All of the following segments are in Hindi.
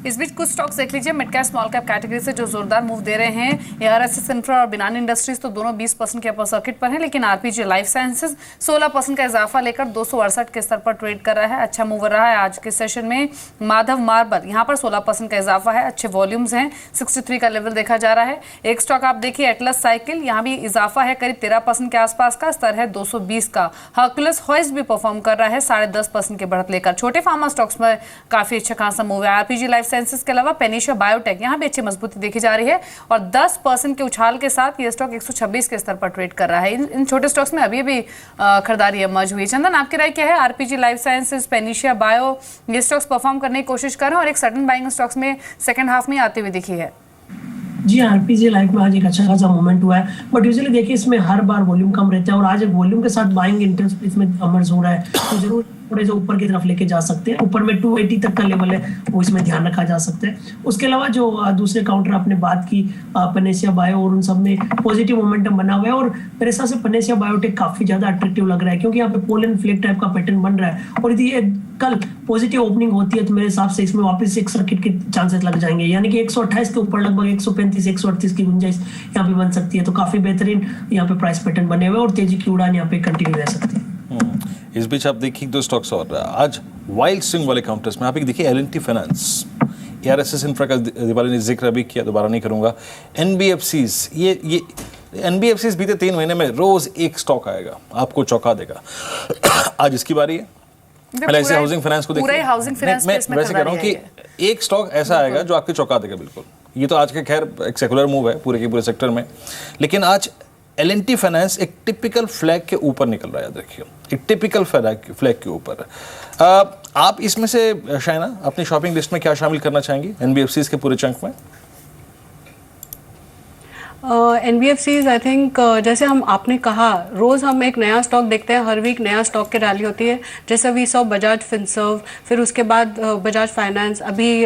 इस बीच कुछ स्टॉक्स देख लीजिए mid cap small cap category से जो जोरदार मूव दे रहे हैं। ARSS इंफ्रा और बिनानी इंडस्ट्रीज तो दोनों 20% के अपर सर्किट पर हैं, लेकिन आरपीजी लाइफ साइंसेज 16% का इजाफा लेकर 268 के स्तर पर ट्रेड कर रहा है। अच्छा मूवर रहा है आज के सेशन में। माधव मार्बल यहाँ पर 16% का इजाफा है, अच्छे वॉल्यूम्स हैं, 63 का लेवल देखा जा रहा है। एक स्टॉक आप देखिए एटलस साइकिल, यहाँ भी इजाफा है करीब 13% के आसपास का, स्तर है 220 का। हर्कुलस हॉइस्ट भी परफॉर्म कर रहा है 10.5% के बढ़त लेकर। छोटे फार्मा स्टॉक्स में काफी अच्छा खासा मूव है। आरपीजी लाइफ साइंसेज के अलावा पेनिशिया बायोटेक यहाँ भी अच्छी मजबूती देखी जा रही है और 10% के उछाल के साथ ये स्टॉक 126 के स्तर पर ट्रेड कर रहा है। इन छोटे स्टॉक्स में अभी भी खरीदारी इमर्ज हुई। चंदन, आपकी राय क्या है? RPG life sciences, panacea bio, ये स्टॉक्स परफॉर्म करने की कोशिश कर रहे हैं और एक सडन बाइंग स्टॉक्स में सेकंड हाफ में आते हुए दिखी है। जी, आरपीजी लाइफ में आज एक अच्छा खासा मूवमेंट हुआ है, बट यूजुअली देखिए इसमें हर बार वॉल्यूम कम रहता है और आज एक वॉल्यूम के साथ बाइंग इंटरेस्ट इसमें इमर्ज हो रहा है, तो जरूर थोड़े से ऊपर की तरफ लेके जा सकते हैं। ऊपर में 280 तक का लेवल है, वो इसमें ध्यान रखा जा सकता है। उसके अलावा जो दूसरे काउंटर आपने बात की पेनेशिया बायो और उन सब में पॉजिटिव मोमेंटम बना हुआ है और मेरे हिसाब से पेनेशिया बायोटेक काफी ज्यादा अट्रैक्टिव लग रहा है, क्योंकि यहाँ पे पोल एंड फ्लेक टाइप का पैटर्न बन रहा है और यदि कल पॉजिटिव ओपनिंग होती है तो मेरे हिसाब से इसमें वापस एक सर्किट के चांसेस लग जाएंगे, यानी कि 128 के ऊपर लगभग 135 138 की गुंजाइश यहाँ पे बन सकती है। तो काफी बेहतरीन यहाँ पे प्राइस पैटर्न बने हुए और तेजी की उड़ान यहाँ पे कंटिन्यू रह सकती है। इस बीच आप देखिए दो स्टॉक्स और आज वाइल्ड स्विंग वाले काउंटर्स में आप एक देखिए L&T फाइनेंस, ARSS इंफ्रा का दिवाली ने जिक्र अभी किया, दोबारा नहीं करूंगा। NBFCs, ये NBFCs बीते 3 महीने में रोज एक स्टॉक आएगा, आपको चौंका देगा। आज इसकी बारी है। LIC हाउसिंग फाइनेंस को देखिए, मैं वैसे कह रहा हूँ कि एक स्टॉक ऐसा आएगा जो आपके चौंका देगा बिल्कुल। ये तो आज के खैर एक सेकुलर मूव है पूरे के पूरे सेक्टर में, लेकिन आज L&T फाइनेंस एक टिपिकल फ्लैग के ऊपर निकल रहा है। देखिए एक टिपिकल फ्लैग के ऊपर आप इसमें से शायना अपनी शॉपिंग लिस्ट में क्या शामिल करना चाहेंगी NBFCs के पूरे चंक में? NBFCs आई थिंक जैसे आपने कहा, रोज हम एक नया स्टॉक देखते हैं, हर वीक नया स्टॉक की रैली होती है। जैसे वी सॉ बजाज फिनसर्व, फिर उसके बाद बजाज फाइनेंस, अभी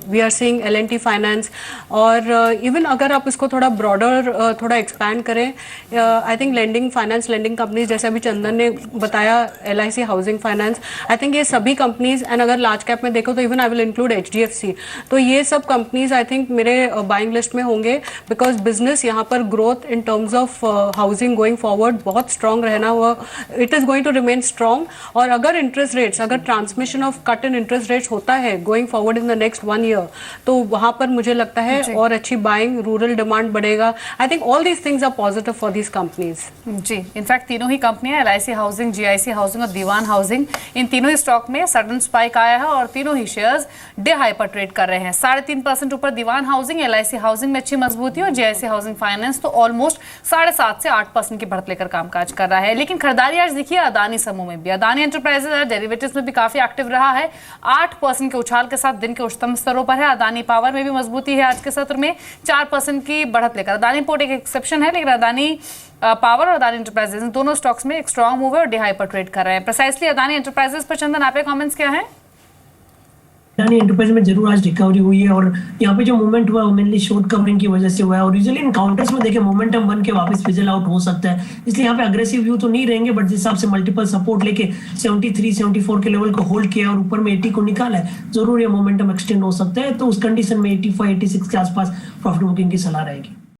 we are seeing L&T finance. और इवन अगर आप इसको थोड़ा ब्रॉडर थोड़ा एक्सपैंड करें, I think lending finance lending companies जैसे अभी चंदन ने बताया, LIC housing finance, I think ये सभी कंपनीज, एंड अगर लार्ज कैप में देखो तो even I will include HDFC, तो ये सब कंपनीज आई थिंक मेरे बाइंग लिस्ट में होंगे, बिकॉज बिजनेस यहाँ पर growth in terms of housing going forward बहुत स्ट्रॉन्ग रहना हुआ, it is going to remain strong. और अगर इंटरेस्ट रेट्स, अगर transmission of cut in interest rates होता है going forward in the next 1 year, तो वहां पर मुझे लगता है और अच्छी बाइंग, रूरल डिमांड बढ़ेगा। I think all these things are positive for these companies. जी, इनफैक्ट तीनों ही कंपनियां LIC हाउसिंग, GIC हाउसिंग और दीवान हाउसिंग, इन तीनों ही स्टॉक में सडन स्पाइक आया है और तीनों ही शेयर्स डे हाई पर ट्रेड कर रहे हैं। 3.5% ऊपर दीवान हाउसिंग, LIC हाउसिंग में अच्छी मजबूती और GIC हाउसिंग फाइनेंस तो ऑलमोस्ट 7.5 से 8% की बढ़त लेकर कामकाज कर रहा है। लेकिन खरीदारी आज देखिए अदानी समूह में भी, अदानी एंटरप्राइजेज आज डेरिवेटिव्स में भी काफी एक्टिव रहा है, 8% के उछाल के साथ दिन के उच्चतम स्तरों पर है। अदानी पावर में भी मजबूती है, आज के सत्र में 4% की बढ़त लेकर। अदानी पोर्ट एक एक्सेप्शन है, लेकिन अदानी पावर और अदानी एंटरप्राइजेज दोनों स्टॉक्स में एक स्ट्रॉन्ग मूव है और डिहाई पर ट्रेड कर रहे हैं। प्रिसाइसली अदानी एंटरप्राइजेज पर चंदन आपके कमेंट्स क्या है? अदानी एंटरप्राइज में जरूर आज रिकवरी हुई है और यहाँ पे जो मूवमेंट हुआ है वो मेनली शॉर्ट कवरिंग की वजह से हुआ है और यूजुअली इन काउंटर्स में देखें मोमेंटम बन के वापस फिजल आउट हो सकता है, इसलिए यहाँ पे अग्रेसिव व्यू तो नहीं रहेंगे, बट जिस हिसाब से मल्टीपल सपोर्ट लेके 73 74 के लेवल को होल्ड किया और ऊपर में 80 को निकाला है, जरूर ये मोमेंटम एक्सटेंड हो सकता है। तो उस कंडीशन में 85 86 के आसपास प्रॉफिट बुकिंग की सलाह रहेगी।